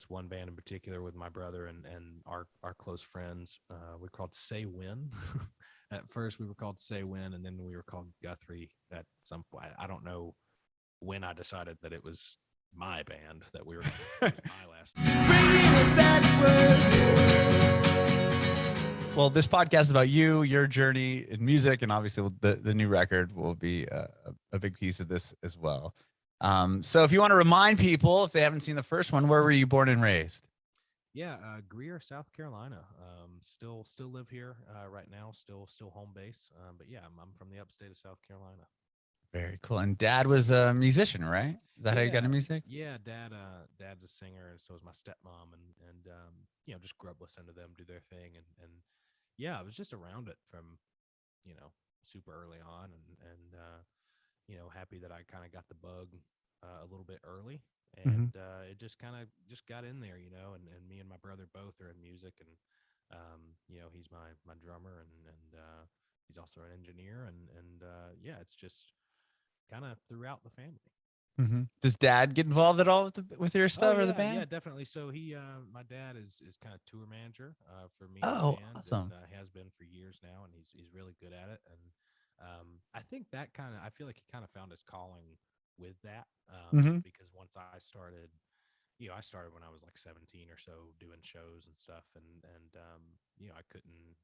this one band in particular with my brother and our close friends. We're called Say When. At first, we were called Say When, and then we were called Guthrie. At some point, I don't know when I decided that it was my band that we were my last. Well, this podcast is about you, your journey in music, and obviously the new record will be a big piece of this as well. So if you want to remind people, if they haven't seen the first one, where were you born and raised? Yeah, Greer, South Carolina. Still live here right now. Still home base. But yeah, I'm from the upstate of South Carolina. Very cool. And Dad was a musician, right? Is that how you got into music? Yeah, Dad's a singer, and so is my stepmom, and just grew up listening to them do their thing, and yeah, I was just around it from, super early on, and happy that I kind of got the bug a little bit early, and it just kind of just got in there, and me and my brother both are in music, and he's my drummer, and he's also an engineer, and yeah, it's just kind of throughout the family. Does Dad get involved at all with your stuff or the band? Yeah, definitely. So my dad is kind of tour manager for me. Oh, and the band, awesome! And, has been for years now, and he's really good at it. And I think that I feel like he kind of found his calling with that because once I started, I started when I was like 17 or so doing shows and stuff, and I couldn't.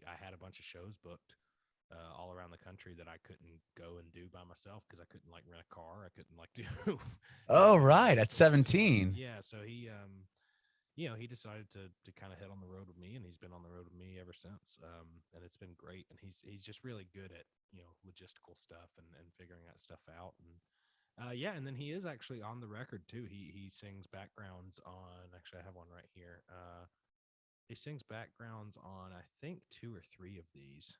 I had a bunch of shows booked all around the country that I couldn't go and do by myself because I couldn't like rent a car. I couldn't like do. Oh, right. At 17. Yeah. So he decided to kind of head on the road with me, and he's been on the road with me ever since. And it's been great. And he's just really good at, logistical stuff and figuring that stuff out. And yeah. And then he is actually on the record too. He sings backgrounds on, actually I have one right here. He sings backgrounds on, I think 2 or 3 of these.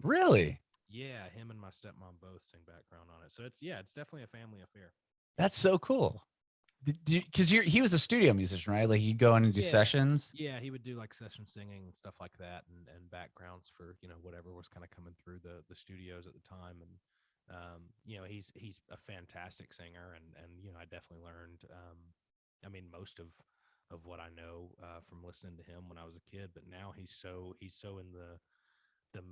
Really? Yeah, him and my stepmom both sing background on it. So it's definitely a family affair. That's so cool. Because he was a studio musician, right? Like he'd go in and do sessions. Yeah, he would do like session singing and stuff like that, and backgrounds for whatever was kind of coming through the studios at the time. And he's a fantastic singer, and I definitely learned. I mean, most of what I know from listening to him when I was a kid, but now he's so in the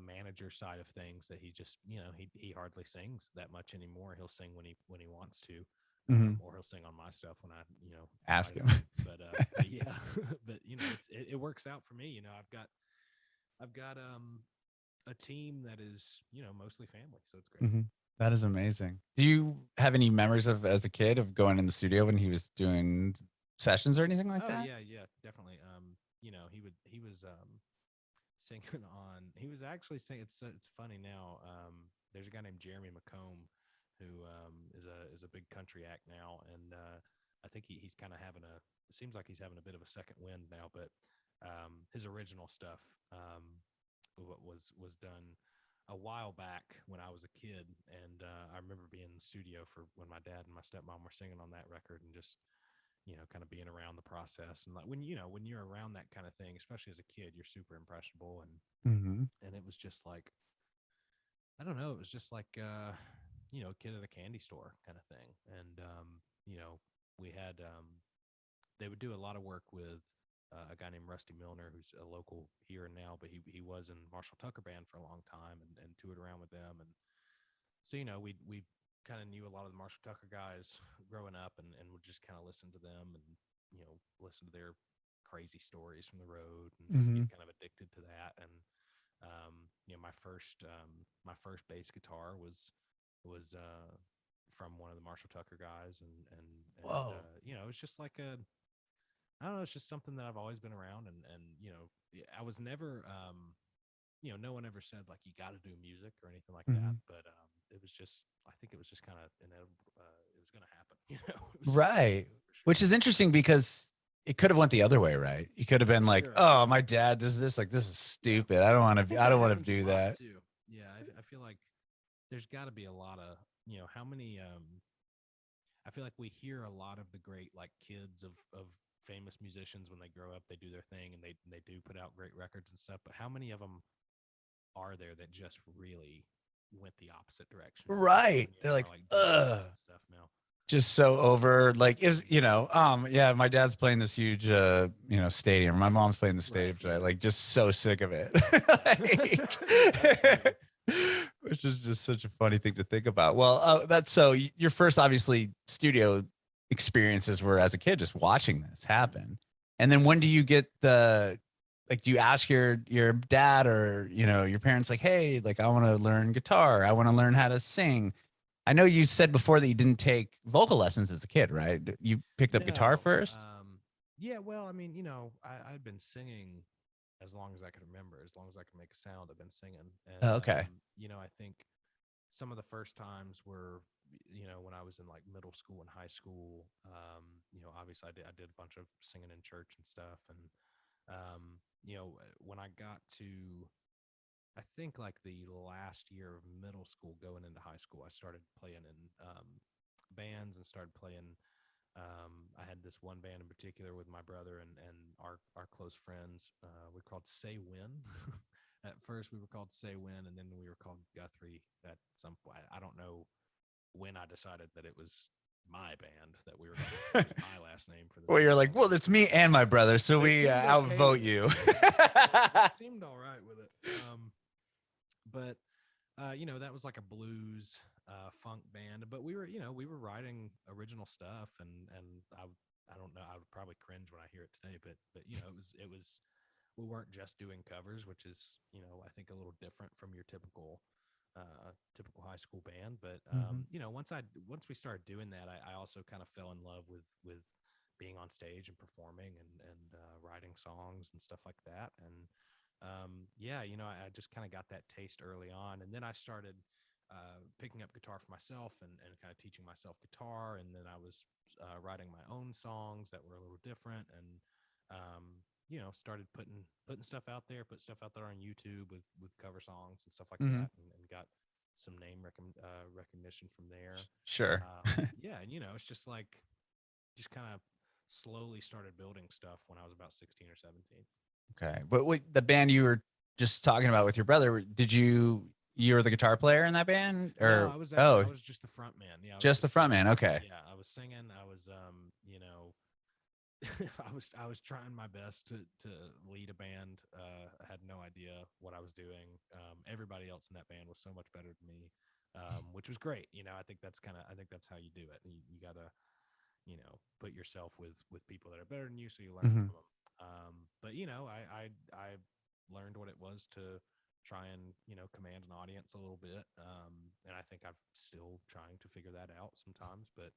manager side of things that he just he hardly sings that much anymore. He'll sing when he wants to, or he'll sing on my stuff when I ask him. But yeah, but it works out for me. I've got a team that is mostly family, so it's great. That is amazing. Do you have any memories of as a kid of going in the studio when he was doing sessions or anything like that? Yeah, definitely. He was singing on. He was actually singing. It's funny now. There's a guy named Jeremy McComb who is a big country act now, and I think he's kind of having it seems like he's having a bit of a second wind now. But his original stuff was done a while back when I was a kid, and I remember being in the studio for when my dad and my stepmom were singing on that record, and just kind of being around the process. And like when you're around that kind of thing, especially as a kid, you're super impressionable. And it was just like, I don't know, it was just like, a kid at a candy store kind of thing. And, we had, they would do a lot of work with a guy named Rusty Milner, who's a local here and now, but he was in Marshall Tucker Band for a long time and toured around with them. And so, we kind of knew a lot of the Marshall Tucker guys growing up, and would just kind of listen to them and listen to their crazy stories from the road, and just get kind of addicted to that. And my first bass guitar was from one of the Marshall Tucker guys, and it was just like I don't know, it's just something that I've always been around, and I was never no one ever said like you got to do music or anything like that, but it was just, I think it was just kind of inevitable. It was going to happen, Right. Sure. Which is interesting because it could have went the other way, right? You could have been like, "Oh, my dad does this. Like, this is stupid. I don't want to do that." Too. Yeah, I feel like there's got to be a lot of how many. I feel like we hear a lot of the great like kids of famous musicians when they grow up, they do their thing and they do put out great records and stuff. But how many of them are there that just really went the opposite direction? Right. They're like, ugh. Stuff now. just so over, like, is, yeah, my dad's playing this huge stadium, my mom's playing the stadium Right. tonight, Yeah. like, just so sick of it. Absolutely. Which is just such a funny thing to think about. Well, that's so your first obviously studio experiences were as a kid just watching this happen. And then when do you get the, like, do you ask your dad or your parents, like, hey, like, I want to learn guitar, I want to learn how to sing? I know you said before that you didn't take vocal lessons as a kid, right? You picked up guitar No. first? Yeah. Well, I mean, I'd been singing as long as I could remember, as long as I could make a sound. I've been singing, and Oh, okay. I think some of the first times were, when I was in like middle school and high school. Obviously I did a bunch of singing in church and stuff, and when I got to, I think like the last year of middle school going into high school, I started playing in bands and started playing. I had this one band in particular with my brother and our close friends. We're called Say When. At first, we were called Say When, and then we were called Guthrie. At some point, I don't know when I decided that it was my band that we were going to use my last name for the Well, you're band. like, well, it's me and my brother, so They we seemed okay outvote with it. you. They seemed all right with it. But that was like a blues funk band, but we were writing original stuff, and I don't know, I would probably cringe when I hear it today, but it was we weren't just doing covers, which is, I think a little different from your typical high school band. But Mhm. once we started doing that, I also kind of fell in love with being on stage and performing and writing songs and stuff like that. And yeah, I just kind of got that taste early on, and then I started picking up guitar for myself and kind of teaching myself guitar, and then I was writing my own songs that were a little different, and started putting stuff out there, put stuff out there on YouTube with cover songs and stuff like Mhm. that, and got some recognition from there. Sure. Yeah, and it's just like just kind of slowly started building stuff when I was about 16 or 17. Okay. But wait, the band you were just talking about with your brother, you were the guitar player in that band? No, Or I was just the front man. Yeah, I was just the just front singing. man. Okay. Yeah, I was singing. I was I was trying my best to lead a band. I had no idea what I was doing. Everybody else in that band was so much better than me, which was great. I think that's how you do it. You gotta put yourself with people that are better than you, so you learn Mhm. from them. But I learned what it was to try and command an audience a little bit, and I think I'm still trying to figure that out sometimes. But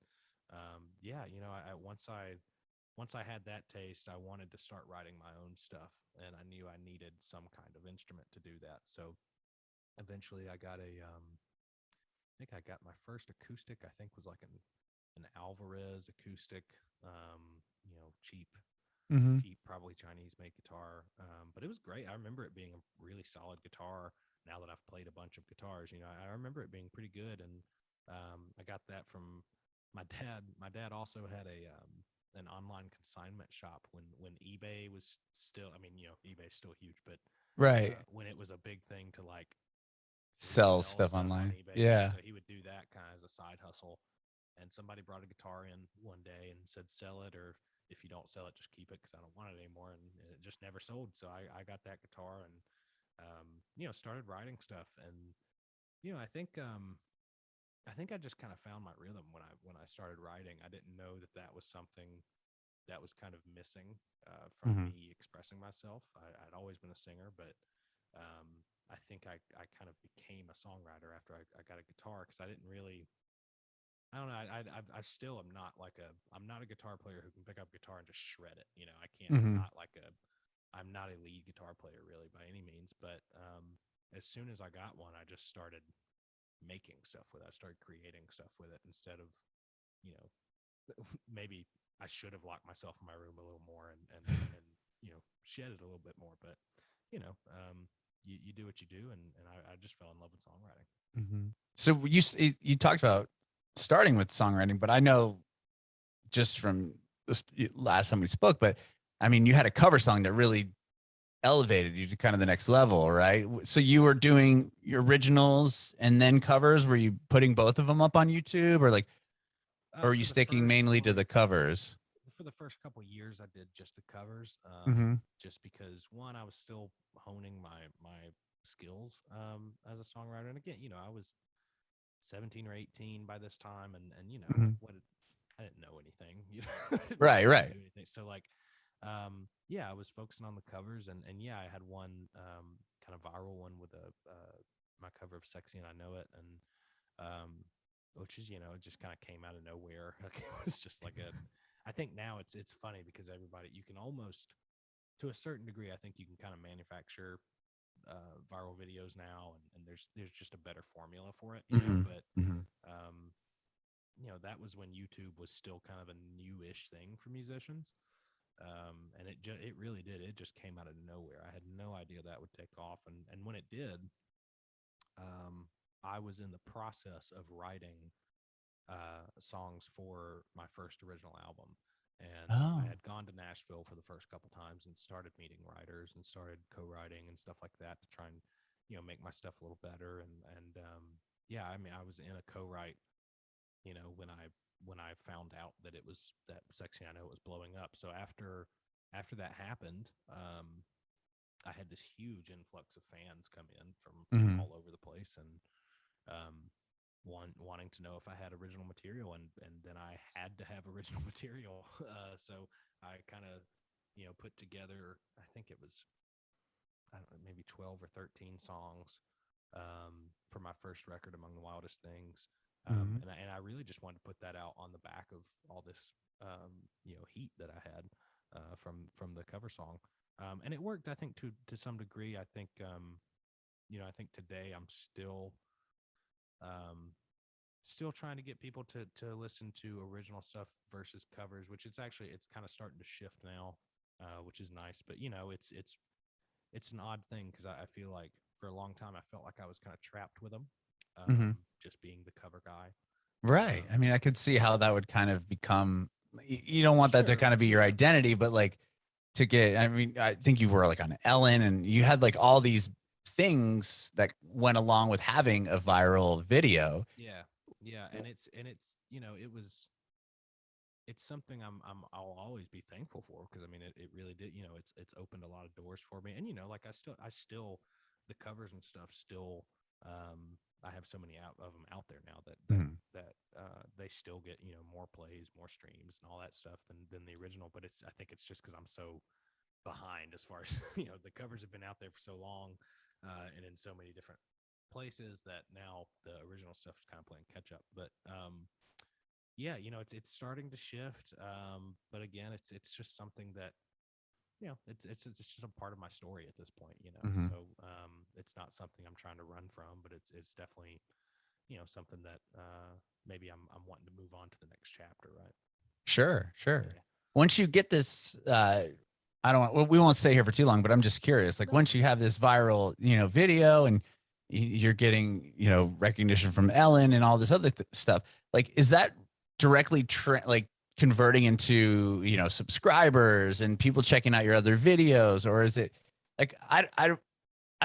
yeah, once I had that taste, I wanted to start writing my own stuff, and I knew I needed some kind of instrument to do that. So eventually, I think I got my first acoustic. I think was like an Alvarez acoustic, cheap, Mhm. probably Chinese made guitar. But it was great. I remember it being a really solid guitar. Now that I've played a bunch of guitars, I remember it being pretty good. And I got that from my dad. My dad also had an online consignment shop when eBay was still. I mean, eBay's still huge, but Right. when it was a big thing to like Sell resell stuff stuff on online. eBay. Yeah, Yeah. so he would do that kind of as a side hustle. And somebody brought a guitar in one day and said, "Sell it, or if you don't sell it, just keep it because I don't want it anymore." And it just never sold. So I got that guitar and started writing stuff. And I think I just kind of found my rhythm when I started writing. I didn't know that was something that was kind of missing from Mhm. me expressing myself. I'd always been a singer, but I think I kind of became a songwriter after I got a guitar because I didn't really. I don't know. I still am not like I'm not a guitar player who can pick up guitar and just shred it. I can't. Mhm. I'm not a lead guitar player really by any means. But as soon as I got one, I just started making stuff with it. I started creating stuff with it instead of, you know, maybe I should have locked myself in my room a little more and shed it a little bit more. But you do what you do, and I just fell in love with songwriting. Mhm. So you talked about starting with songwriting, but I know just from this last time we spoke, but I mean, you had a cover song that really elevated you to kind of the next level, right? So you were doing your originals and then covers. Were you putting both of them up on YouTube, or like? or are you For the sticking first mainly to like the covers? for the first couple years, I did just the covers, Mm-hmm. just because one, I was still honing my skills as a songwriter, and again, I was 17 or 18 by this time, and Mm-hmm. like I didn't know anything, I didn't know Right, how to right. do anything. So like, yeah, I was focusing on the covers, and yeah, I had one kind of viral one with a my cover of "Sexy and I Know It," and which is it just kind of came out of nowhere. Like it was just like a. I think now it's funny because everybody you can almost to a certain degree. I think you can kind of manufacture viral videos now, and there's just a better formula for it, Mm-hmm. But Mm-hmm. um, that was when YouTube was still kind of a newish thing for musicians. And it really did. It just came out of nowhere. I had no idea that would take off, and when it did, I was in the process of writing songs for my first original album. And I Oh. had gone to Nashville for the first couple times and started meeting writers and started co-writing and stuff like that to try and make my stuff a little better. And yeah, I mean, I was in a co-write when I found out that it was that "Sexy I Know" It was blowing up. So after that happened, I had this huge influx of fans come in from Mm-hmm. all over the place, and wanting to know if I had original material, and then I had to have original material. So I kind of put together. I think it was, I don't know, maybe 12 or 13 songs for my first record, Among the Wildest Things. Mm-hmm. And I really just wanted to put that out on the back of all this, heat that I had from the cover song. And it worked, I think, to some degree. I think, I think today I'm um, still trying to get people to listen to original stuff versus covers, which it's kind of starting to shift now, which is nice. But it's an odd thing because I feel like for a long time I felt like I was kind of trapped with them, Mm-hmm. just being the cover guy. Right. I mean, I could see how that would kind of become. You don't want that to Sure, kind of be your yeah, identity, but like to get. I mean, I think you were like on Ellen, and you had like all these things that went along with having a viral video. yeah, yeah, and it's it's something I'll always be thankful for because I mean it really did it's opened a lot of doors for me, and like I still the covers and stuff still, I have so many out of them out there now Mhm. that they still get more plays, more streams, and all that stuff than the original. But I think it's just because I'm so behind as far as the covers have been out there for so long, and in so many different places that now the original stuff is kind of playing catch up. But yeah, it's starting to shift. But again, it's just something that it's just a part of my story at this point. Mhm. So it's not something I'm trying to run from, but it's definitely something that maybe I'm wanting to move on to the next chapter, right? Sure, sure. Yeah. Once you get this, I don't. Well, we won't stay here for too long, but I'm just curious. Like No. once you have this viral, video, and you're getting, recognition from Ellen and all this other stuff. Like, is that directly like converting into subscribers and people checking out your other videos, or is it like I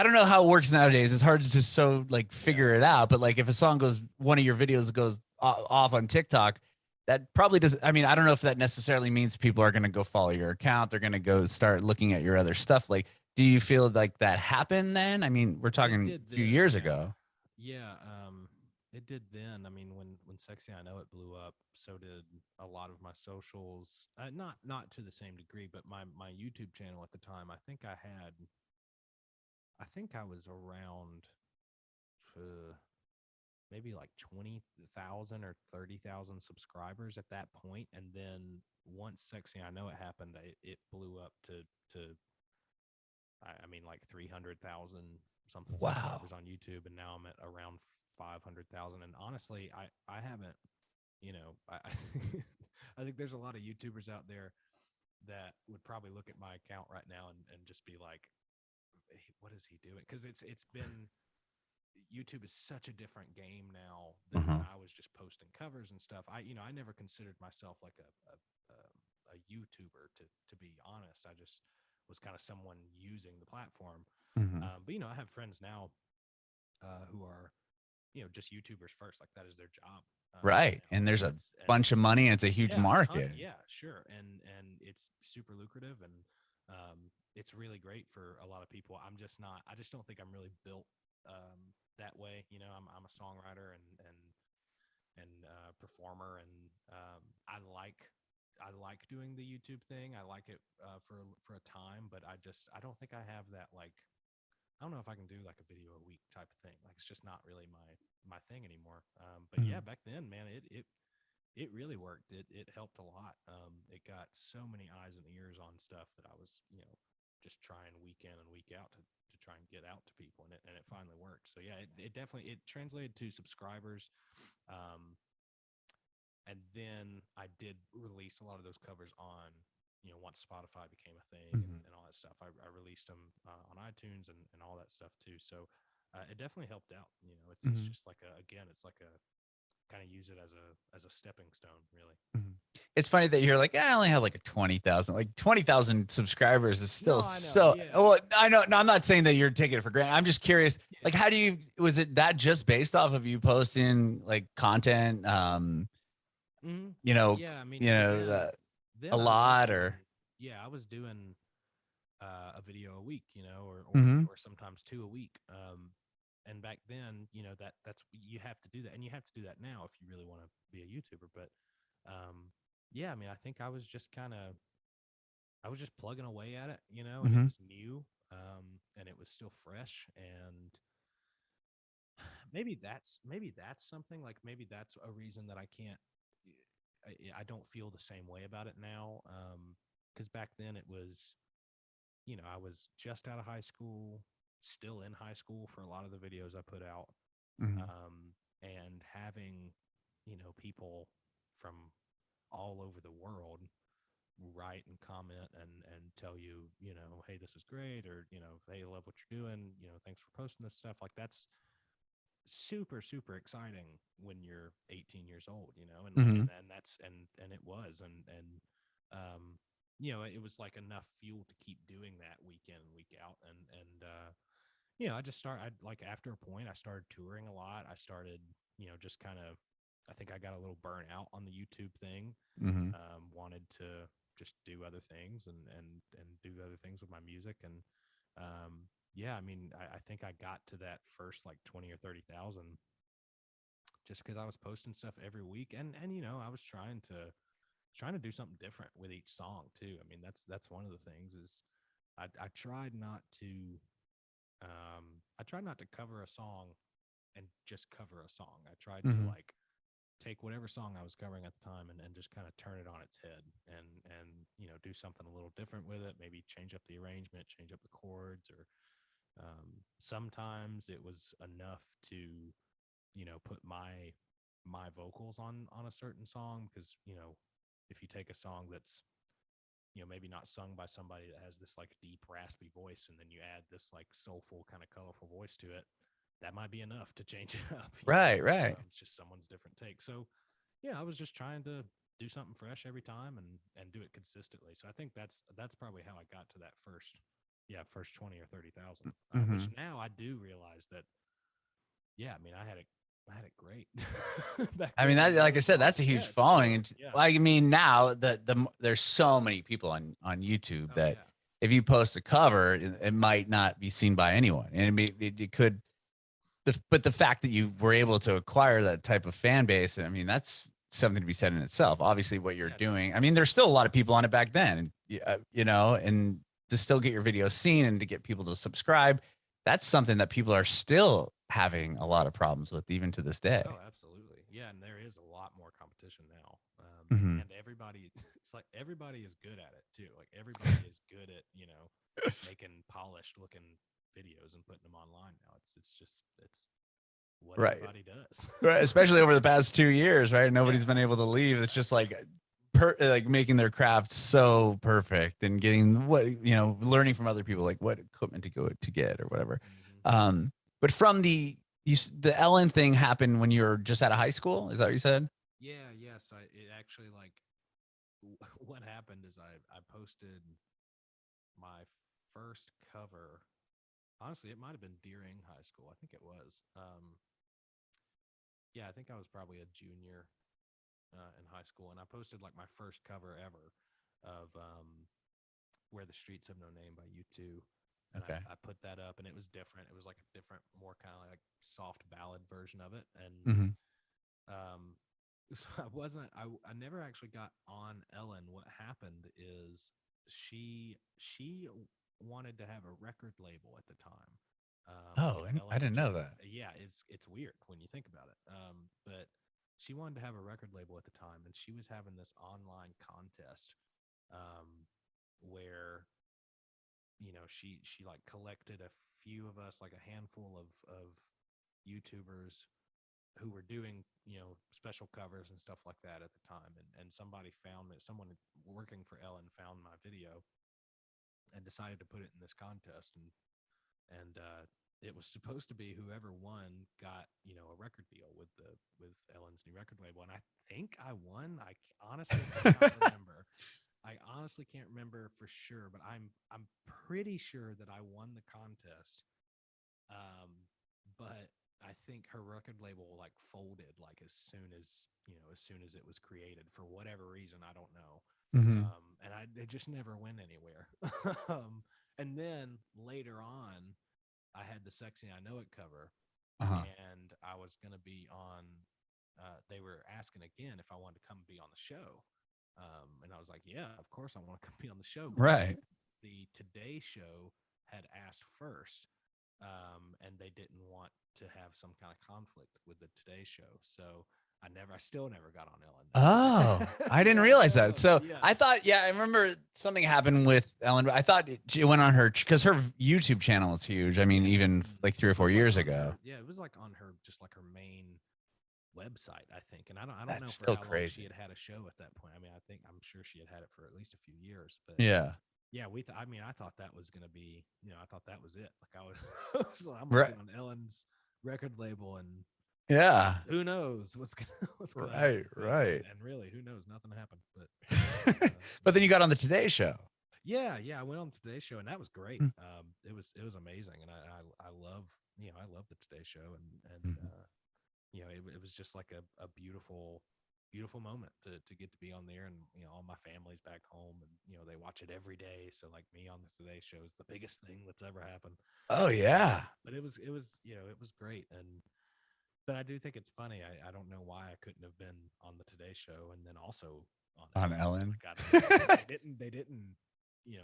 don't know how it works nowadays. It's hard to just so like Yeah. figure it out. But like if a song goes, one of your videos goes off on TikTok, that probably doesn't. I mean, I don't know if that necessarily means people are going to go follow your account. They're going to go start looking at your other stuff. Like, do you feel like that happened then? I mean, we're It talking did a few then, years yeah. ago. Yeah, it did then. I mean, when "Sexy I Know It" blew up, so did a lot of my socials. Not to the same degree, but my YouTube channel at the time, I think I was around maybe like 20,000 or 30,000 subscribers at that point, and then once "Sexy I Know It" happened, it blew up to I mean, like 300,000 something Wow. subscribers on YouTube, and now I'm at around 500,000. And honestly, I haven't, I I think there's a lot of YouTubers out there that would probably look at my account right now and just be like, "Hey, what is he doing?" Because it's been YouTube is such a different game now than when Uh-huh. I was just posting covers and stuff. I never considered myself like a YouTuber to be honest. I just was kind of someone using the platform. Hmm. But I have friends now who are just YouTubers first, like that is their job. Right. now, And and there's a it's and bunch of money and it's a huge yeah, a ton. market. Yeah, sure. And it's super lucrative, and it's really great for a lot of people. I'm just not. I just don't think I'm really built that way. You know, I'm a songwriter and performer, and I like doing the YouTube thing. I like it for a time, but I don't think I have that, like, I don't know if I can do like a video a week type of thing. Like, it's just not really my thing anymore. But yeah, Mhm. back then, man, it really worked. It helped a lot. It got so many eyes and ears on stuff that I was, just trying week in and week out to try and get out to people, and it finally worked. So yeah, it definitely it translated to subscribers. Um, and then I did release a lot of those covers on, once Spotify became a thing, Mhm. and all that stuff. I released them on iTunes and all that stuff too. So it definitely helped out. It's Mhm. just like it's like a kind of use it as a stepping stone, really. Mhm. It's funny that you're like, I only have like a 20,000, like 20,000 subscribers is still No, I know. so, Yeah. well, I know, no, I'm not saying that you're taking it for granted. I'm just curious, like, Yeah. how was it that just based off of you posting like content, Hmm. you know, Yeah. I mean, you well, know, then a I was lot doing, or, yeah, I was doing a video a week, or Mhm. or sometimes two a week. And back then, that's you have to do that, and you have to do that now if you really want to be a YouTuber. But yeah, I mean, I think I was just plugging away at it, and it Mhm. was new, and it was still fresh, and maybe that's something, like, maybe that's a reason that I can't. I don't feel the same way about it now, because back then it was, I was just out of high school, still in high school for a lot of the videos I put out, Mhm. and having, people from all over the world write and comment and tell you, hey, this is great, or, hey, I love what you're doing, thanks for posting this stuff. Like, that's super super exciting when you're 18 years old, and like Mhm. and that's and it was, and it was like enough fuel to keep doing that week in and week out, and I just I like, after a point, I started touring a lot. I started, just kind of, I think I got a little burnt out on the YouTube thing. Mhm. Wanted to just do other things, and do other things with my music, and yeah, I mean, I think I got to that first like 20 or 30,000 just because I was posting stuff every week, and I was trying to do something different with each song too. I mean, that's one of the things is I tried not to I tried not to cover a song and just cover a song. I tried to, Mhm. like, take whatever song I was covering at the time, and just kind of turn it on its head, and do something a little different with it. Maybe change up the arrangement, change up the chords, or sometimes it was enough to, put my vocals on a certain song, because, if you take a song that's, maybe not sung by somebody that has this like deep raspy voice, and then you add this like soulful kind of colorful voice to it, that might be enough to change it up. Right, right. It's just someone's different take. So yeah, I was just trying to do something fresh every time, and do it consistently. So I think that's probably how I got to that first 20 or 30,000, which Mhm. now I do realize that, yeah, I mean, I had it great back I mean, then. that, like I It's said, that's a awesome. huge Yeah, it's following. good. And Yeah. like, I mean, now there's so many people on YouTube Oh that yeah. if you post a cover, it might not be seen by anyone, and it could. But the fact that you were able to acquire that type of fan base, I mean, that's something to be said in itself. Obviously, what you're Yeah, doing, I definitely. mean, there's still a lot of people on it back then, and and to still get your videos seen and to get people to subscribe, that's something that people are still having a lot of problems with, even to this day. Oh, absolutely. Yeah, and there is a lot more competition now. Hmm. And everybody, it's like everybody is good at it too. Like, everybody is good at, making polished looking videos and putting them online now. It's what Right. everybody does. Right, especially over the past 2 years, right? Yeah, Nobody's been able to absolutely. leave. It's just like Absolutely. like making their craft so perfect and getting learning from other people, like what equipment to go to get or whatever. Hmm. Um, but from the Ellen thing happened when you were just out of high school. Is that what you said? Yeah, yes. It actually, like, what happened is I posted my first cover. Honestly, it might have been during high school. I think it was. Yeah, I think I was probably a junior in high school, and I posted like my first cover ever of "Where the Streets Have No Name" by U2, and Okay. I put that up, and it was different. It was like a different, more kind of like soft ballad version of it, and Hmm. um, so I never actually got on Ellen. What happened is she wanted to have a record label at the time. Oh, and I Ellen had didn't know just, that. yeah, it's weird when you think about it. But she wanted to have a record label at the time, and she was having this online contest um, where she like collected a few of us, like a handful of YouTubers who were doing special covers and stuff like that at the time, and somebody found it. Someone working for Ellen found my video and decided to put it in this contest, and it was supposed to be whoever won got a record deal with Ellen's new record label, and I think I won. I honestly cannot remember. I honestly can't remember for sure, but I'm pretty sure that I won the contest. But I think her record label like folded like as soon as it was created for whatever reason, I don't know. Hmm. And it just never went anywhere. And then later on, I had the "Sexy I Know It" cover, Uh-huh. and I was gonna be on. They were asking again if I wanted to come be on the show, and I was like, "Yeah, of course I want to come be on the show." But Right. the Today Show had asked first, and they didn't want to have some kind of conflict with the Today Show, so I still never got on Ellen. Oh, I didn't So realize that. So yeah, I thought, yeah, I remember something happened with Ellen. I thought she went on her because her YouTube channel is huge. I mean, yeah. even like three or This four was like years on ago. her, yeah, it was like on her, just like her main website, I think. And I don't know That's for still how long she crazy. had a show at that point. I mean, I'm sure she had it for at least a few years, but Yeah. yeah, I mean, I thought that was going to be, I thought that was it. Like I'm going to Right. be on Ellen's record label, and Yeah. who knows what's going to what's going to Right. happen. But Right. and really, who knows? Nothing happened, but But then yeah. you got on the Today Show. Yeah, I went on the Today Show, and that was great. It was amazing, and I love I love the Today Show, and Mhm. it was just like a beautiful moment to get to be on there, and all my family's back home, and they watch it every day. So like me on the Today Show is the biggest thing that's ever happened. Oh yeah. But it was great, but I do think it's funny. I don't know why I couldn't have been on the Today Show and then also on On Ellen. Ellen. Like I don't know. They didn't.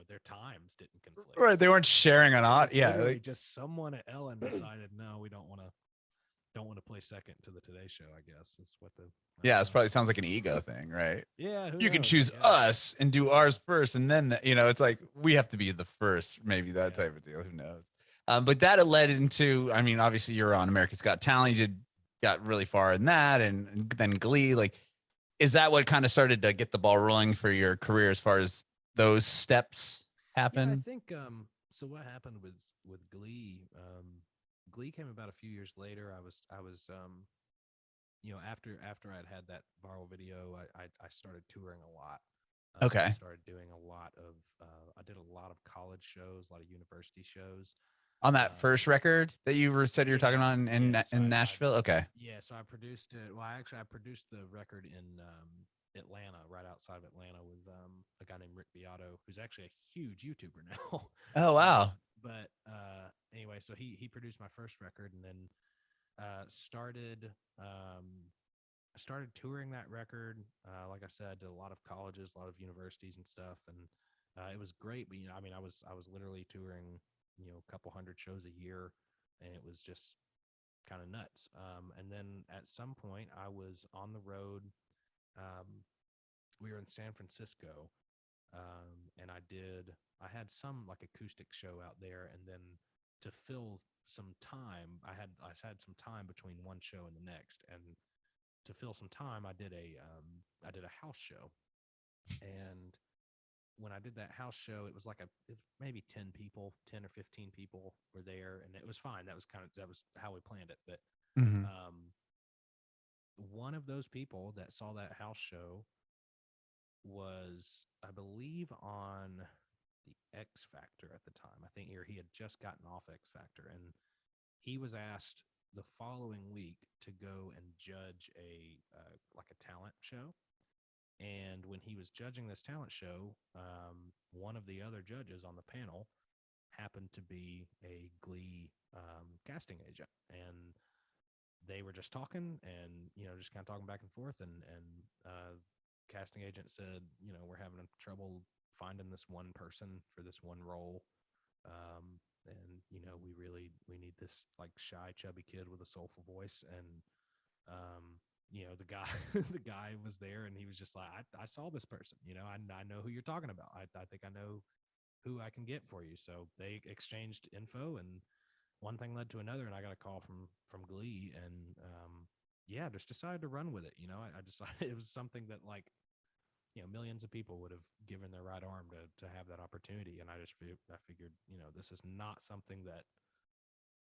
Their times didn't conflict. Right. They weren't sharing on It art. was Yeah. literally Like, just someone at Ellen decided, no, we don't want to play second to the Today Show. I guess is what I yeah. don't It know. probably sounds like an ego thing, right? Yeah, who You can knows? I choose guess. us and do Yeah, ours first, and then it's like we have to be the first, maybe that yeah, type of deal. Who knows? But that led into, I mean, obviously you're on America's Got Talent. You got really far in that, and then Glee. Like, is that what kind of started to get the ball rolling for your career as far as those steps yeah. I happen? think so. What happened with Glee? Glee came about a few years later. I was after I'd had that viral video, I started touring a lot. I Okay. started doing a lot of I did a lot of college shows, a lot of university shows. On that Um, first record that you said you were talking yeah, on yeah. So in Nashville. Okay. I produced it. Well, actually, I produced the record in Atlanta, right outside of Atlanta, with a guy named Rick Beato, who's actually a huge YouTuber now. Oh wow. But anyway, so he produced my first record, and then uh, started um, started touring that record. Like I said, did a lot of colleges, a lot of universities and stuff, and it was great. But I mean, I was literally touring, a couple hundred shows a year, and it was just kind of nuts. And then at some point, I was on the road. Um, we were in San Francisco, and I had some like acoustic show out there, and then to fill some time, I had some time between one show and the next, and to fill some time, I did a house show, and when I did that house show, it was maybe 10 people, 10 or 15 people were there, and it was fine. That was how we planned it, but Hmm. um, one of those people that saw that house show was, I believe, on the X Factor at the time. I think he had just gotten off X Factor, and he was asked the following week to go and judge a like a talent show. And when he was judging this talent show, one of the other judges on the panel happened to be a Glee casting agent, and they were just talking, and just kind of talking back and forth, and casting agent said, we're having trouble finding this one person for this one role, and we need this like shy, chubby kid with a soulful voice, and the guy the guy was there, and he was just like, I saw this person, I know who you're talking about. I think I know who I can get for you. So they exchanged info, and one thing led to another, and I got a call from Glee, and yeah, just decided to run with it. I decided it was something that, like, millions of people would have given their right arm to have that opportunity, and I figured, this is not something that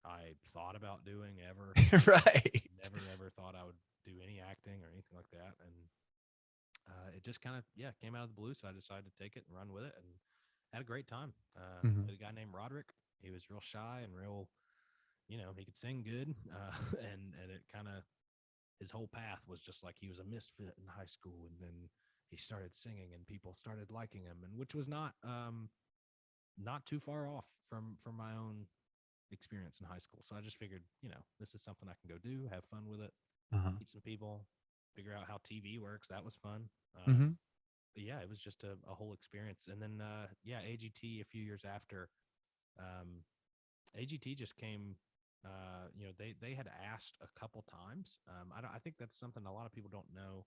I thought about doing ever. Right. Never ever thought I would do any acting or anything like that, and it just kind of came out of the blue. So I decided to take it and run with it, and had a great time. Mhm. With a guy named Roderick. He was real shy and real, he could sing good, and it kind of, his whole path was just like he was a misfit in high school, and then he started singing, and people started liking him, and which was not too far off from my own experience in high school. So I just figured, this is something I can go do, have fun with it, Uh-huh. meet some people, figure out how TV works. That was fun. Mhm. But yeah, it was just a whole experience. And then AGT a few years after, um, AGT just came. They had asked a couple times. I think that's something a lot of people don't know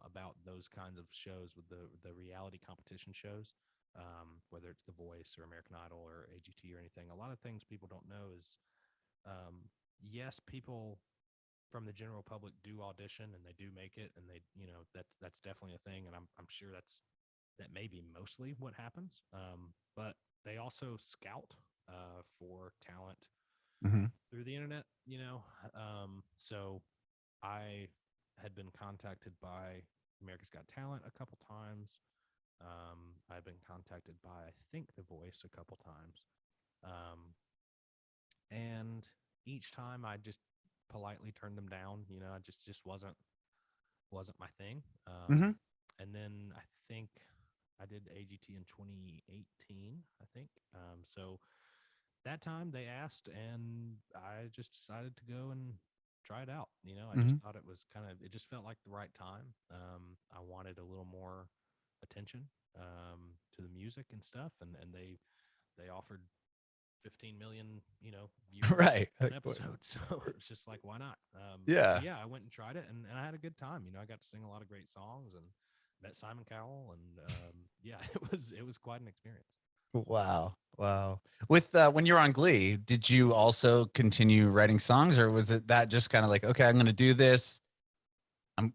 about those kinds of shows, with the reality competition shows, whether it's The Voice or American Idol or AGT or anything. A lot of things people don't know is, yes, people from the general public do audition, and they do make it, and they, that's definitely a thing, and I'm sure that may be mostly what happens. But they also scout for talent Mhm. through the internet. So I had been contacted by America's Got Talent a couple times. I've been contacted by, I think, The Voice a couple times. And each time I just politely turned them down. I just wasn't my thing. Mhm. And then I think I did AGT in 2018, I think. So that time they asked, and I just decided to go and try it out. I just Mhm. thought it just felt like the right time. I wanted a little more attention to the music and stuff, and they offered 15 million, viewers Right. an Like, what? episode. So it was just like, why not? So Yeah. yeah, I went and tried it, and I had a good time. I got to sing a lot of great songs, and met Simon Cowell, and yeah, it was quite an experience. Wow. Wow. With when you were on Glee, did you also continue writing songs, or was it that just kind of like, okay, I'm going to do this.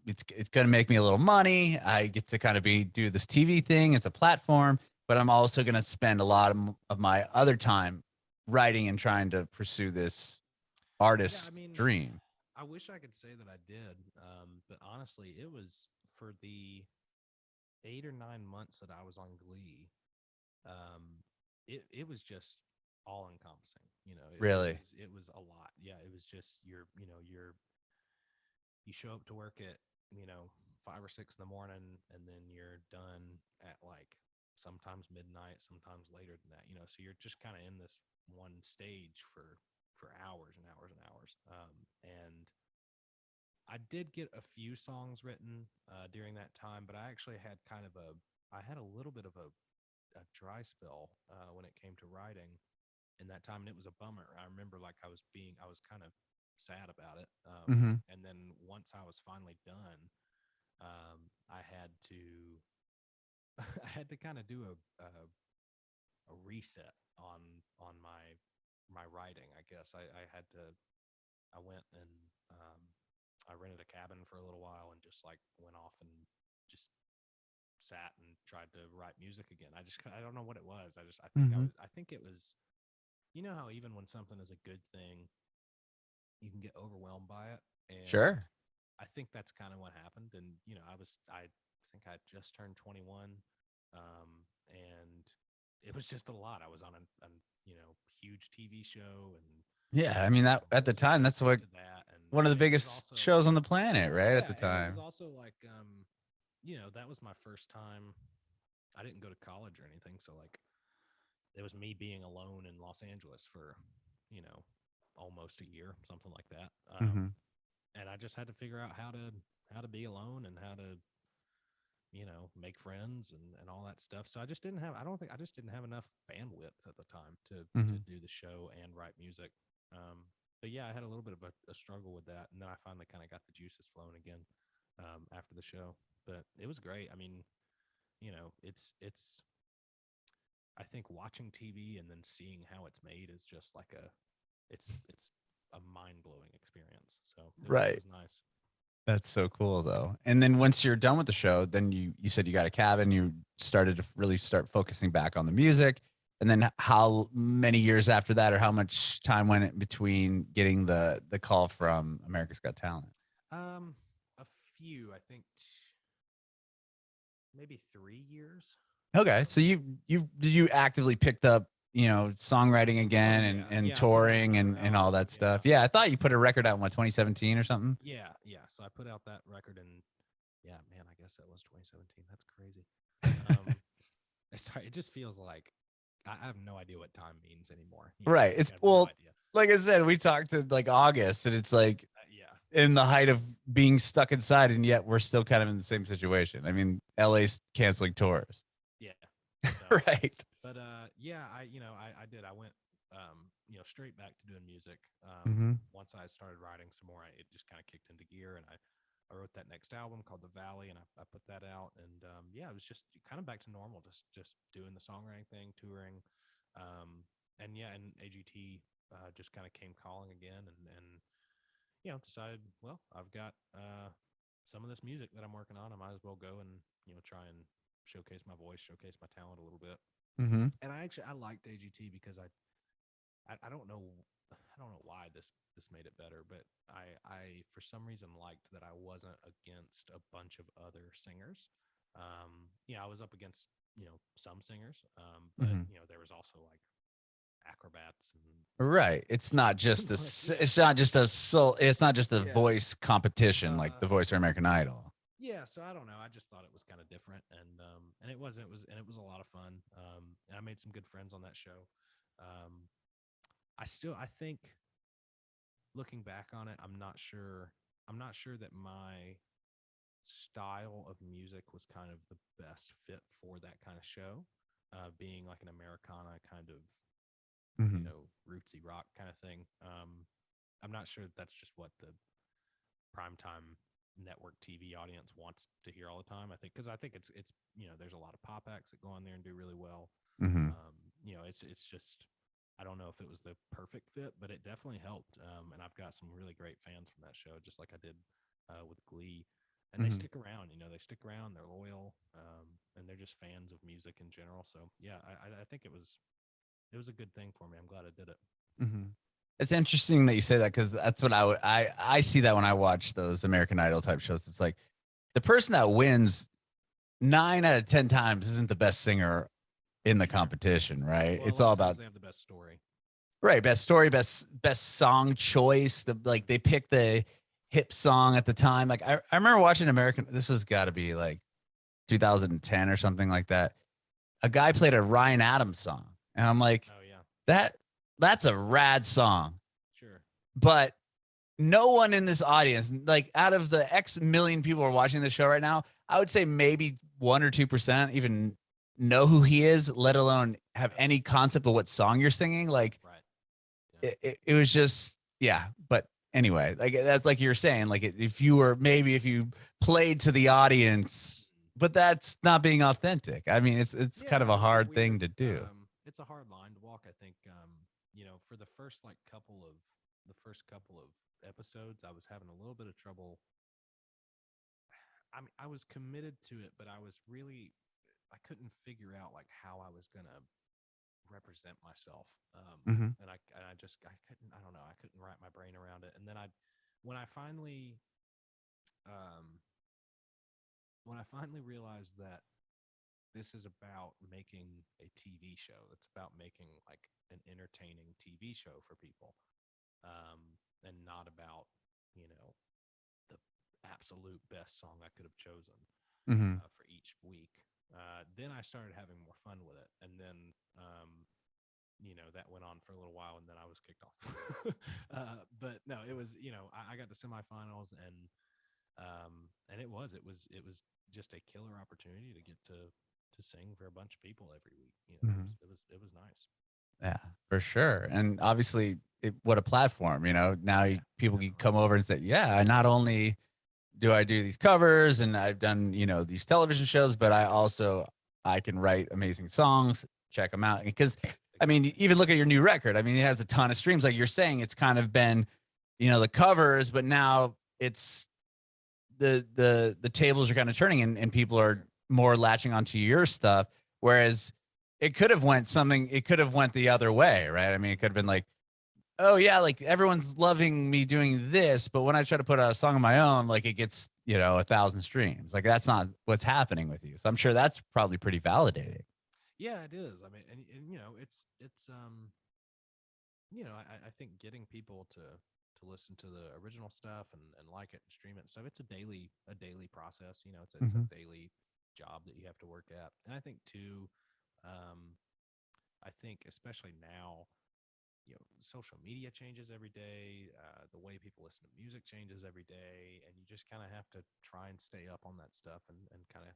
It's going to make me a little money. I get to kind of do this TV thing. It's a platform, but I'm also going to spend a lot of my other time writing and trying to pursue this Yeah, I artist's mean, dream. I wish I could say that I did, but honestly, it was for the 8 or 9 months that I was on Glee. Um, it was just all encompassing. Really? It was a lot. Yeah, it was just you show up to work at 5 or 6 in the morning, and then you're done at like sometimes midnight, sometimes later than that. So you're just kind of in this one stage for hours and hours and hours. And I did get a few songs written during that time, but I actually had I had a little bit of a dry spell when it came to writing in that time, and it was a bummer. I remember, like, I was kind of sad about it. Mm-hmm. And then once I was finally done, I had to I had to kind of do a reset on my writing. I guess I had to. I went and I rented a cabin for a little while, and just like went off and just sat and tried to write music again. I don't know what it was. Mm-hmm. I think it was, how even when something is a good thing, you can get overwhelmed by it. And Sure. I think that's kind of what happened. And, I think I just turned 21. And it was just a lot. I was on a huge TV show, and Yeah, I mean that But at it the was time, just that's stuck what to that, one of the and it was biggest also shows on the planet, right? At yeah, the and it was time. also like that was my first time. I didn't go to college or anything, so like it was me being alone in Los Angeles for you know almost a year, something like that. Hmm. And I just had to figure out how to be alone and how to make friends and all that stuff. So I just didn't have I don't think I just didn't have enough bandwidth at the time to Hmm. do the show and write music. But yeah, I had a little bit of a struggle with that, and then I finally kind of got the juices flowing again after the show. But it was great. I mean, it's I think watching TV and then seeing how it's made is just like it's a mind blowing experience. So it Right. was nice. That's so cool though. And then once you're done with the show, then you said you got a cabin, you started to really start focusing back on the music. And then how many years after that, or how much time went in between getting the call from America's Got Talent? Um, a few, I think, maybe 3 years or Okay. so. So you actively picked up, songwriting Oh again yeah, and yeah. I put out touring another and all album. that Yeah, stuff. Yeah, I thought you put a record out in what, 2017 or something? yeah, yeah. So I put out that record in yeah, man. I guess that was 2017. That's crazy. Um, sorry, it just feels like I have no idea what time means anymore. Right. Like It's I have no well, idea. like I said, we talked to like August, and it's like Yeah, in the height of being stuck inside, and yet we're still kind of in the same situation. I mean, LA's canceling tours. yeah. So, Right. but yeah, I did. I went straight back to doing music. Hmm. Once I started writing some more, it just kind of kicked into gear, and I wrote that next album called The Valley, and I put that out, and yeah, it was just kind of back to normal, just doing the songwriting thing, touring, um, and yeah, and AGT just kind of came calling again, and decided, well, I've got some of this music that I'm working on. I might as well go and try and showcase my voice, showcase my talent a little bit. Hmm. And I liked AGT because I don't know why this made it better, but I for some reason liked that I wasn't against a bunch of other singers. I was up against some singers, but Hmm. there was also like acrobats and Right. It's not just like, yeah, it's not just a soul. It's not just a yeah. voice competition like Uh, The Voice or American Idol. yeah, so I don't know. I just thought it was kind of different, and it was a lot of fun. And I made some good friends on that show. Um, I think looking back on it, I'm not sure. I'm not sure that my style of music was kind of the best fit for that kind of show, being like an Americana kind of Hmm. rootsy rock kind of thing. I'm not sure that's just what the primetime network TV audience wants to hear all the time. I think it's there's a lot of pop acts that go on there and do really well. Hmm. It's just I don't know if it was the perfect fit, but it definitely helped. And I've got some really great fans from that show, just like I did with Glee. And they Hmm. stick around. They stick around. They're loyal, and they're just fans of music in general. So yeah, I think it was a good thing for me. I'm glad I did it. Hmm. It's interesting that you say that because that's what I see that when I watch those American Idol type shows. It's like the person that wins 9 out of 10 times isn't the best singer in the Sure. competition, right? Well, a It's lot all of about times they have the best story. right, best story, best song choice. Like they pick the hip song at the time. Like I remember watching American. This has got to be like 2010 or something like that. A guy played a Ryan Adams song, and I'm like, Oh yeah, that that's a rad song, sure. but no one in this audience, like out of the X million people who are watching this show right now, I would say maybe 1 or 2% even know who he is, let alone have Yeah. any concept of what song you're singing. Like Right. Yeah. it was just, yeah. But anyway, like that's like you're saying, like if you were maybe if you played to the audience, Mhm. but that's not being authentic. I mean, it's kind of Yeah, a it's a hard thing weird to do. it's a hard line to walk. I think for the first couple of episodes, I was having a little bit of trouble. I mean, I was committed to it, but I couldn't figure out like how I was going to represent myself. Hmm. I couldn't I don't know, I couldn't wrap my brain around it. And then when I finally um when I finally realized that this is about making a TV show. It's about making like an entertaining TV show for people. and not about, the absolute best song I could have chosen Mm-hmm. for each week. Then I started having more fun with it, and then that went on for a little while, and then I was kicked off. But no, it was, I got to semifinals, and it was just a killer opportunity to get to sing for a bunch of people every week. Mm-hmm. It was nice. Yeah, for sure. And obviously, what a platform, now Yeah, people can come definitely. over and say, yeah, not only do I do these covers and I've done, these television shows, but I can write amazing songs. Check them out. Because, I mean, Exactly. even look at your new record. I mean, it has a ton of streams. Like you're saying, it's kind of been, the covers, but now it's the tables are kind of turning and people are Sure. more latching onto your stuff. Whereas it could have went the other way, right? I mean, it could have been like, oh yeah, like everyone's loving me doing this, but when I try to put out a song of my own, like it gets 1,000 streams. Like that's not what's happening with you. So I'm sure that's probably pretty validating. Yeah, it is. I mean, and I think getting people to listen to the original stuff and like it and stream it and stuff, it's a daily process. It's a Hmm. daily job that you have to work at. And I think too, um, I think especially now, social media changes every day. The way people listen to music changes every day, and you just kind of have to try and stay up on that stuff and kind of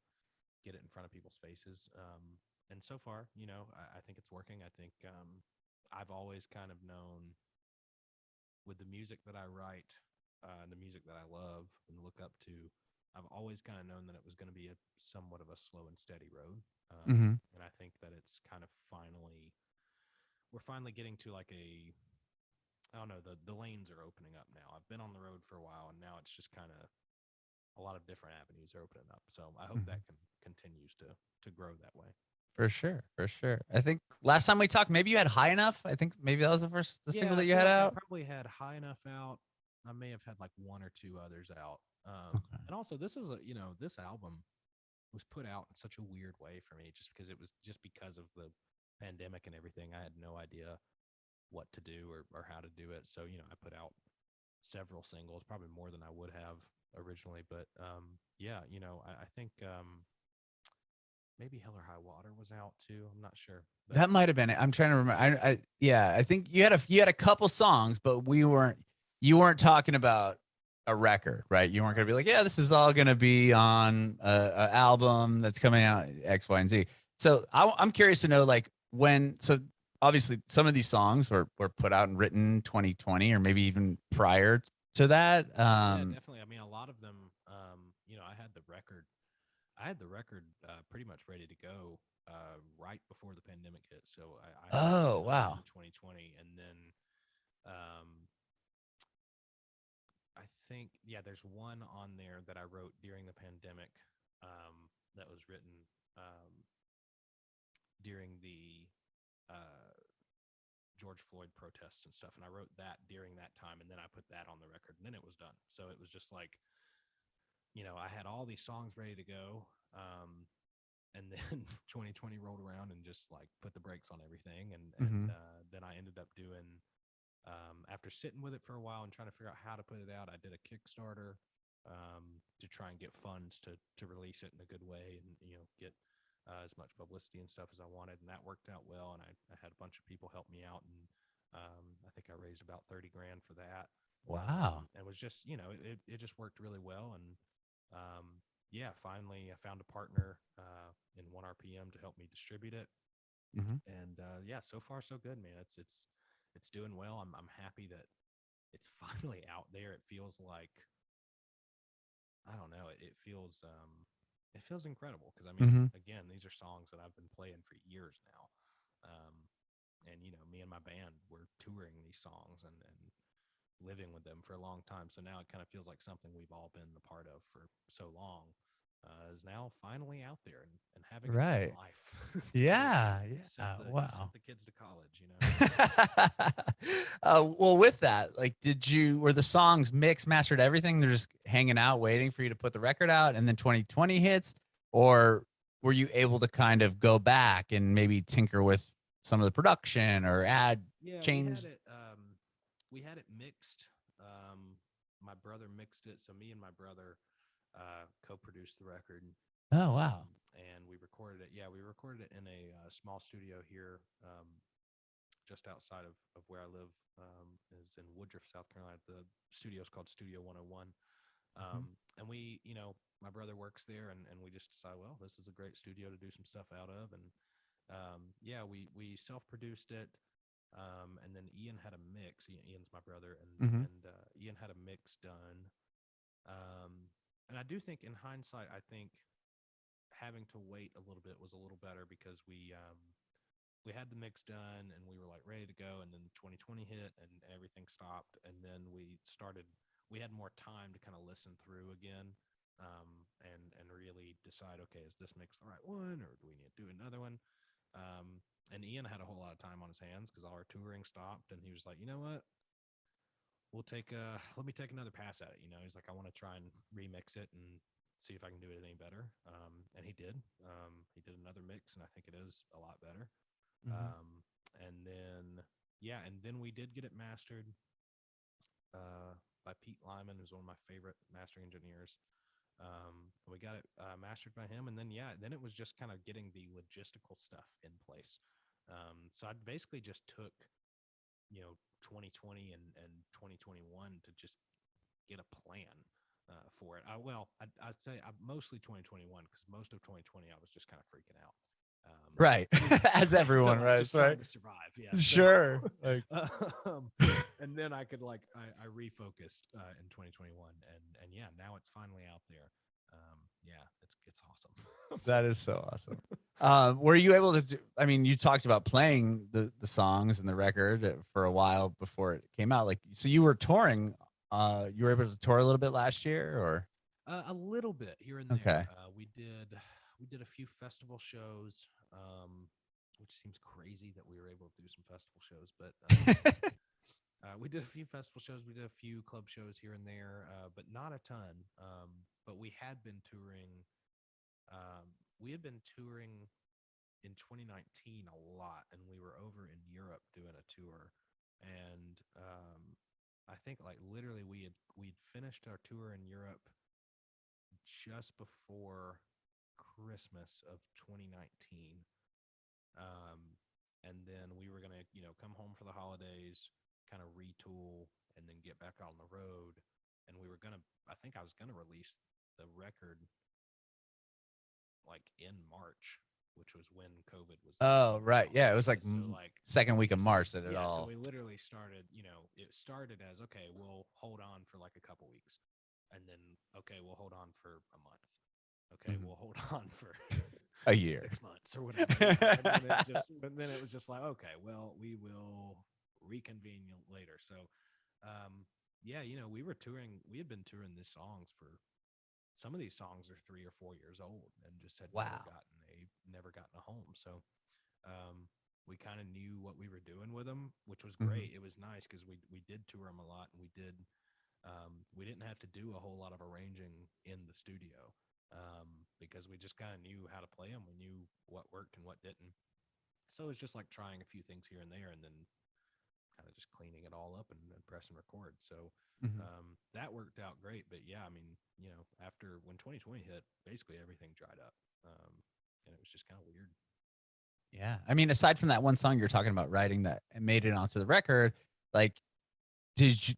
get it in front of people's faces. And so far, I think it's working. I think I've always kind of known with the music that I write and the music that I love and look up to, I've always kind of known that it was going to be a somewhat of a slow and steady road. Hmm. And I think that it's kind of we're finally getting to like I don't know, the lanes are opening up now. I've been on the road for a while, and now it's just kind of a lot of different avenues are opening up. So I hope Hmm. that continues to grow that way. For sure, for sure. I think last time we talked, maybe you had High Enough. I think maybe that was the single Yeah, I that you feel had like I out. probably had High Enough out. I may have had like one or two others out. Okay. And also, this is this album was put out in such a weird way for me, just because of the pandemic and everything. I had no idea what to do or how to do it. So I put out several singles, probably more than I would have originally. But yeah, I think maybe Hell or High Water was out too. I'm not sure, but That might have been it. I'm trying to remember. Yeah, I think you had a couple songs, but you weren't talking about a record, right? You weren't gonna be like, yeah, this is all gonna be on a album that's coming out X, Y, and Z. So I'm curious to know, like, so obviously some of these songs were put out and written 2020 or maybe even prior to that. yeah, definitely. I mean, a lot of them. I had the record pretty much ready to go right before the pandemic hit. So I had it Oh done wow. in 2020, and then um, I think, yeah, there's one on there that I wrote during the pandemic that was written during the uh, George Floyd protests and stuff, and I wrote that during that time, and then I put that on the record, and then it was done. So it was just like, I had all these songs ready to go. And then 2020 rolled around and just like put the brakes on everything. And Hmm. then I ended up doing, after sitting with it for a while and trying to figure out how to put it out, I did a Kickstarter to try and get funds to release it in a good way and get as much publicity and stuff as I wanted, and that worked out well. And I had a bunch of people help me out, and I think I raised about 30 grand for that. Wow. And was just it just worked really well. And yeah, finally I found a partner in 1 RPM to help me distribute it. Hmm. And yeah, so far so good, man. It's doing well. I'm happy that it's finally out there. It feels like, I don't know, it feels incredible because I mean, Hmm. again, these are songs that I've been playing for years now. And me and my band, we're touring these songs and living with them for a long time. So now it kind of feels like something we've all been a part of for so long is now finally out there and having its own Right. life. It's kind of Yeah. sent Yeah. the Wow. sent the kids to college. Well, with that, like, were the songs mixed, mastered, everything? They're just hanging out, waiting for you to put the record out, and then 2020 hits, or were you able to kind of go back and maybe tinker with some of the production or add, Yeah, we had change? it. we had it mixed. My brother mixed it, so me and my brother co-produced the record, Oh, wow. and we recorded it. Yeah, we recorded it in a small studio here, just outside of where I live. Is in Woodruff, South Carolina. The studio is called Studio 101. Mhm. And we, my brother works there, and we just decided, well, this is a great studio to do some stuff out of. And yeah, we self-produced it. And then Ian had a mix. Ian's my brother, and Mhm. and Ian had a mix done. And I do think, in hindsight, I think having to wait a little bit was a little better because we had the mix done and we were like ready to go, and then 2020 hit and everything stopped, and then we had more time to kind of listen through again, and really decide, okay, is this mix the right one, or do we need to do another one? And Ian had a whole lot of time on his hands because all our touring stopped, and he was like, you know what, let me take another pass at it. He's like, I want to try and remix it and see if I can do it any better. And he did. He did another mix, and I think it is a lot better. Mhm. And then yeah, and then we did get it mastered by Pete Lyman, who's one of my favorite mastering engineers. We got it mastered by him, and then yeah, then it was just kind of getting the logistical stuff in place. So I basically just took 2020 and 2021 to just get a plan for it. I'd say mostly 2021 because most of 2020 I was just kind of freaking out. Right. As So everyone, like right? just trying Right. to survive. Yeah. So, Sure. Like, and then I could I refocused in 2021, and yeah, now it's finally out there. Yeah, it's awesome. I'm so that is so awesome. Were you able to I mean, you talked about playing the songs and the record for a while before it came out. Like, so you were touring. You were able to tour a little bit last year, or a little bit here and there. okay. We did a few festival shows, which seems crazy that we were able to do some festival shows, but we did a few festival shows. We did a few club shows here and there, but not a ton. But we had been touring. We had been touring in 2019 a lot, and we were over in Europe doing a tour. And I think like literally we'd finished our tour in Europe just before Christmas of 2019. Um, and then we were gonna, come home for the holidays, kind of retool, and then get back on the road. And we were gonna, I think I was gonna release the record like in March, which was when COVID was like Oh, kicking right. off. Yeah, it was Yeah, like so like second week of so March that it yeah, so all. we literally started. It started as, okay, we'll hold on for like a couple weeks, and then okay, we'll hold on for a month. Okay, Mhm. we'll hold on for A year. 6 months or whatever. And then it was just like, okay, well, we will reconvene later. So, yeah, we had been touring these songs for, some of these songs are 3 or 4 years old and just had Wow. never gotten a home. So, we kind of knew what we were doing with them, which was Mhm. great. It was nice because we did tour them a lot, and we didn't have to do a whole lot of arranging in the studio, because we just kind of knew how to play them. We knew what worked and what didn't. So it was just like trying a few things here and there, and then kind of just cleaning it all up and pressing record. So Mhm. that worked out great. But yeah, I mean, after when 2020 hit, basically everything dried up, and it was just kind of weird. Yeah. I mean, aside from that one song you're talking about writing that made it onto the record, like,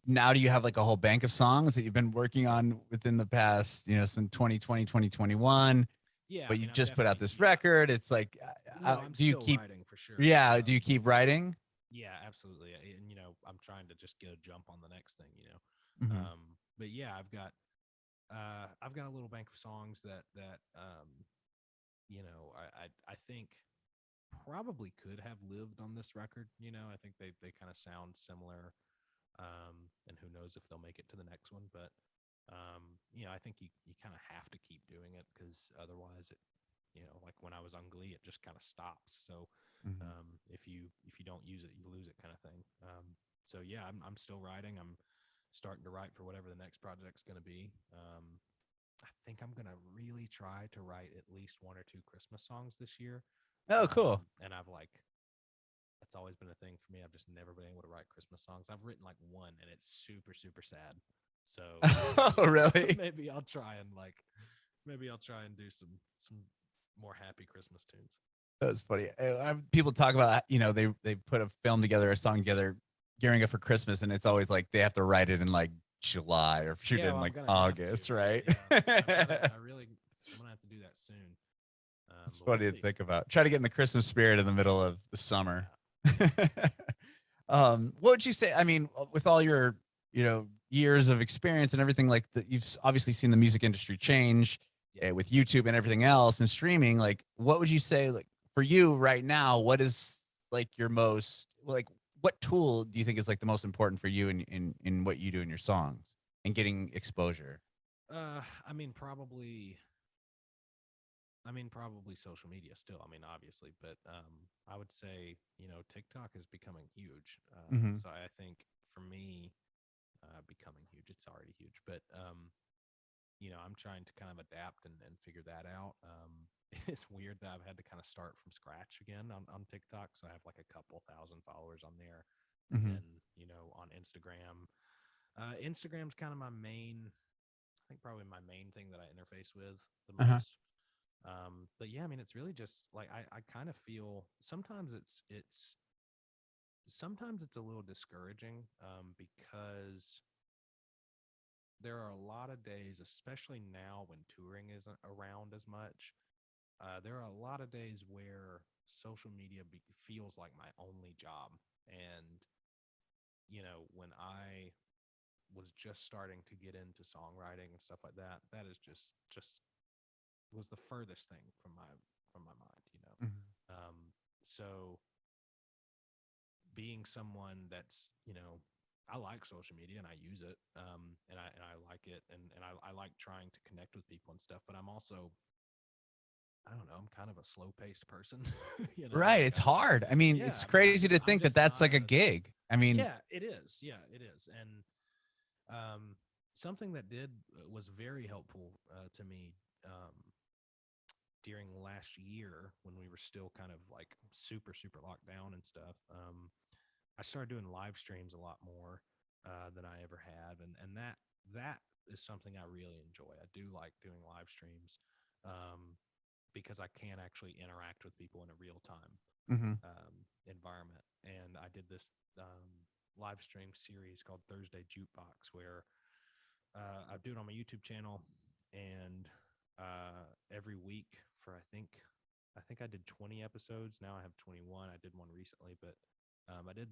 now do you have like a whole bank of songs that you've been working on within the past, since 2020, 2021, Yeah, I but you mean, I'm just put out definitely, this yeah. record? It's like, No, I'm do you still keep, writing for sure. yeah, do you keep writing? Yeah, absolutely. And I'm trying to just get a jump on the next thing. Hmm. But yeah, I've got a little bank of songs that I think probably could have lived on this record. I think they kind of sound similar. And who knows if they'll make it to the next one, but I think you kind of have to keep doing it because otherwise like when I was on Glee, it just kind of stops. So Hmm. if you don't use it, you lose it, kind of thing. So yeah, I'm still writing. I'm starting to write for whatever the next project's going to be. I think I'm going to really try to write at least one or two Christmas songs this year. Oh, cool. And I've like that's always been a thing for me. I've just never been able to write Christmas songs. I've written like one, and it's super super sad. So Oh, maybe really? maybe I'll try and like maybe I'll try and do some more happy Christmas tunes. That's funny. People talk about, they put a film together, a song together, gearing up for Christmas, and it's always like they have to write it in like July or shoot it Yeah, in well, I'm like gonna have to. August, right? Yeah, I'm gonna have to do that soon. It's But we'll funny to see. think about. Try to get in the Christmas spirit in the middle of the summer. Yeah. What would you say? I mean, with all your, years of experience and everything like that, you've obviously seen the music industry change Yeah. with YouTube and everything else and streaming. Like, what would you say, like, for you right now? What is like your most like? What tool do you think is like the most important for you in what you do in your songs and getting exposure? I mean, probably. I mean, probably social media still. I mean, obviously, but I would say TikTok is becoming huge. Mm-hmm. So I think for me, becoming huge, it's already huge. But I'm trying to kind of adapt and figure that out. It's weird that I've had to kind of start from scratch again on TikTok. So I have like a couple thousand followers on there, and Mm-hmm. then on Instagram. Instagram's kind of my main. I think probably my main thing that I interface with the Uh-huh. most. But yeah, I mean, it's really just like I kind of feel sometimes it's a little discouraging because there are a lot of days, especially now when touring isn't around as much. There are a lot of days where social media feels like my only job, and when I was just starting to get into songwriting and stuff like that, that is just was the furthest thing from my mind. Mm-hmm. So being someone that's I like social media and I use it, and I like it, and I like trying to connect with people and stuff. But I'm also, I don't know, I'm kind of a slow paced person. Right. Like It's hard. I mean, yeah, it's I mean, crazy to I'm think that just that's not like a a gig. I mean, yeah, it is. Yeah, it is. And something that did was very helpful to me during last year when we were still kind of like super super locked down and stuff. I started doing live streams a lot more than I ever have, and that is something I really enjoy. I do like doing live streams um, because I can actually interact with people in a real time mhm. environment. And I did this live stream series called Thursday Jukebox, where I do it on my YouTube channel, and every week for I think I did 20 episodes. Now I have 21. I did one recently, but I did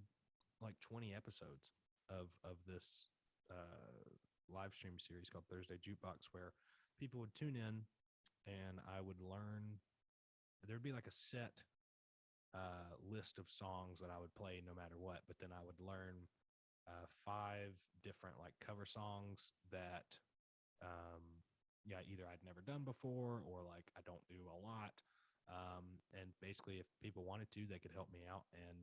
like 20 episodes of this live stream series called Thursday Jukebox, where people would tune in, and I would learn. There'd be like a set list of songs that I would play no matter what, but then I would learn five different like cover songs that yeah, either I'd never done before or like I don't do a lot. And basically, if people wanted to, they could help me out and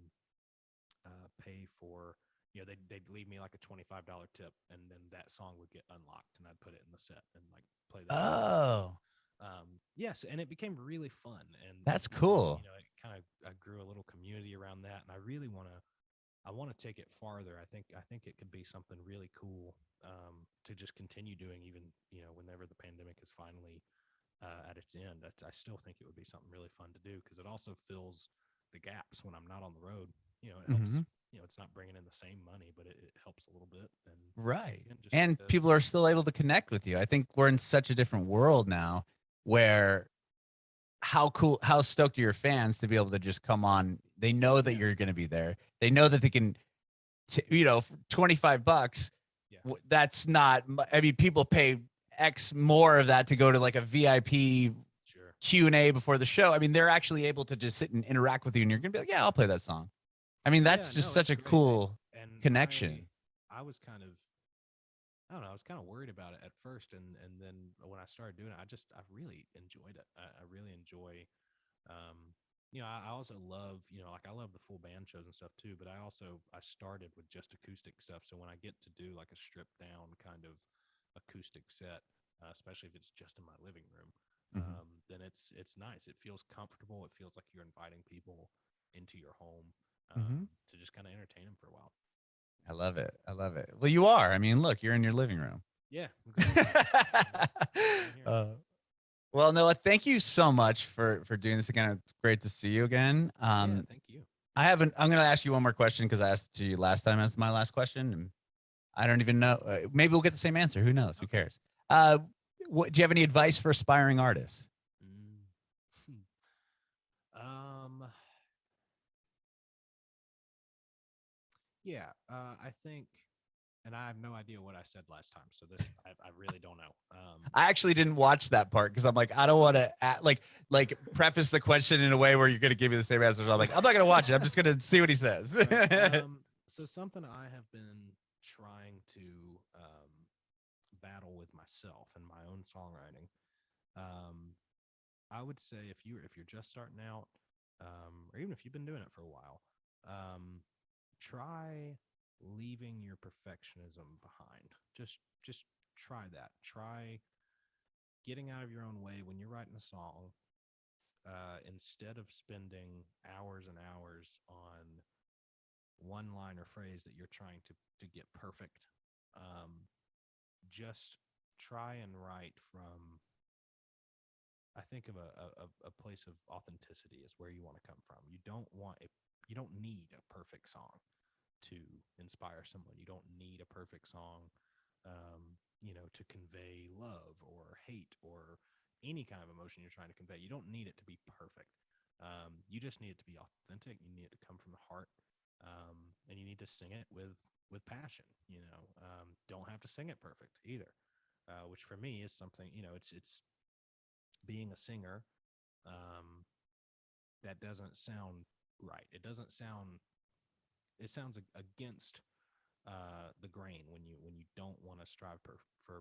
pay for. They'd leave me like a $25 tip, and then that song would get unlocked, and I'd put it in the set and like play that song for them. Oh, Yes, and it became really fun, and that's cool. it kind of I grew a little community around that, and I really want to take it farther. I think it could be something really cool to just continue doing, even whenever the pandemic is finally at its end. I still think it would be something really fun to do because it also fills the gaps when I'm not on the road. It helps. Mhm. It's not bringing in the same money, but it helps a little bit. And Right. again, just And people are still able to connect with you. I think we're in such a different world now where how stoked are your fans to be able to just come on? They know that yeah, you're going to be there. They know that they can, for $25, yeah, that's not, I mean, people pay X more of that to go to like a VIP sure. Q&A before the show. I mean, they're actually able to just sit and interact with you and you're going to be like, yeah, I'll play that song. I mean, Yeah, that's just no, such it's a great. cool And I connection. I was kind of I don't know. I was kind of worried about it at first, and then when I started doing it, I really enjoyed it. I really enjoy. I also love like I love the full band shows and stuff too. But I started with just acoustic stuff. So when I get to do like a stripped down kind of acoustic set, especially if it's just in my living room, Mhm. then it's nice. It feels comfortable. It feels like you're inviting people into your home. Mhm. to just kind of entertain them for a while. I love it. I love it. Well, you are. I mean, look, you're in your living room. Yeah, exactly. Right here. uh, well, Noah, thank you so much for doing this again. It's great to see you again. Yeah, thank you. I'm going to ask you one more question because I asked to you last time as my last question, and I don't even know. Maybe we'll get the same answer. Who knows? Who Okay. cares? Do you have any advice for aspiring artists? Mm. um, yeah, I think, and I have no idea what I said last time, so this I really don't know. I actually didn't watch that part because I'm like, I don't want to like preface the question in a way where you're going to give me the same answer. So I'm like, I'm not going to watch it. I'm just going to see what he says. Right. So something I have been trying to battle with myself and my own songwriting. Um, I would say if you're just starting out, or even if you've been doing it for a while, um, try leaving your perfectionism behind. Just try that. Try getting out of your own way when you're writing a song. Instead of spending hours and hours on one line or phrase that you're trying to get perfect, um, just try and write from, I think of a place of authenticity is where you want to come from. You don't need a perfect song to inspire someone. You don't need a perfect song, to convey love or hate or any kind of emotion you're trying to convey. You don't need it to be perfect. You just need it to be authentic. You need it to come from the heart, and you need to sing it with passion. Don't have to sing it perfect either, which for me is something. It's being a singer, um, that doesn't sound right. It sounds against the grain when you don't want to strive for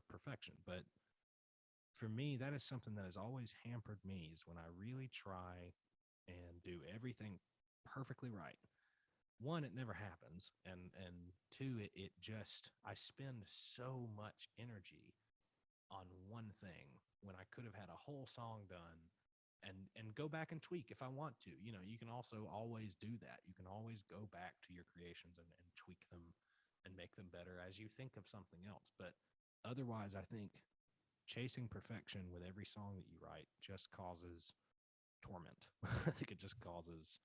perfection. But for me, that is something that has always hampered me is when I really try and do everything perfectly right. One, it never happens, and two, it just I spend so much energy on one thing when I could have had a whole song done and go back and tweak if I want to. You can also always do that. You can always go back to your creations and tweak them and make them better as you think of something else. But otherwise, I think chasing perfection with every song that you write just causes torment. I think it just causes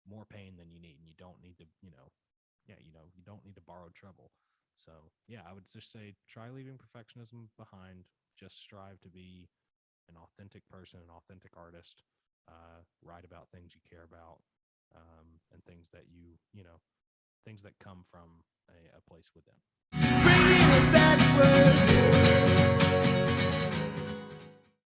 more pain than you need, and you don't need to, you don't need to borrow trouble. So yeah, I would just say try leaving perfectionism behind. Just strive to be an authentic person, an authentic artist. Write about things you care about, and things that things that come from a place within.